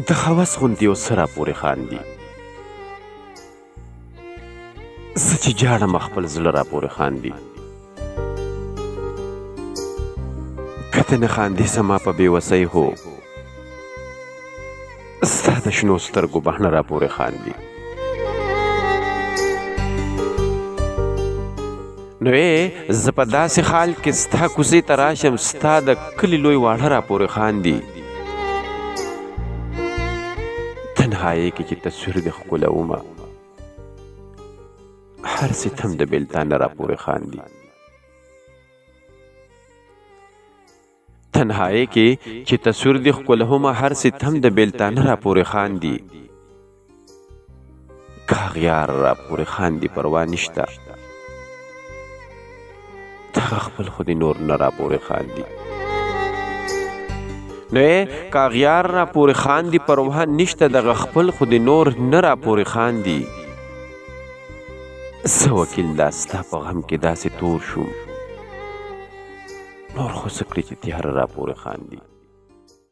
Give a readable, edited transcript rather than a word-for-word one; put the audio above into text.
د هوس غوندې یو څه راپورې خاندي. زه چې جاړم خپل زړه راپورې خاندي. که ته نه خاندې زما په بېوسۍ هو ستا د شنو سترګو بهنه راپورې خاندي. نو زه په داسې حال کې ستا کوڅې ته راشم ستا د کلي لوی واړه راپورې خاندي. تنهایۍ کې چې تصویر دې ښکلومه هر ستم د بېلتانه راپورې خاندي. تنهایۍ کې چې تصویر دې ښکلومه هر ستم د بېلتانه راپورې خاندي. که اغیار راپورې خاندي پروا نشته دغه خپل خو دې نور نه راپورې خاندي. نو که اغیار راپورې خاندي پروا نشته دغه خپل خو دې نور نه راپورې خاندي. زه وکیل دا ستا په غم کې داسې تور شوم نور خو څه کړي چې تیاره راپورې خاندي.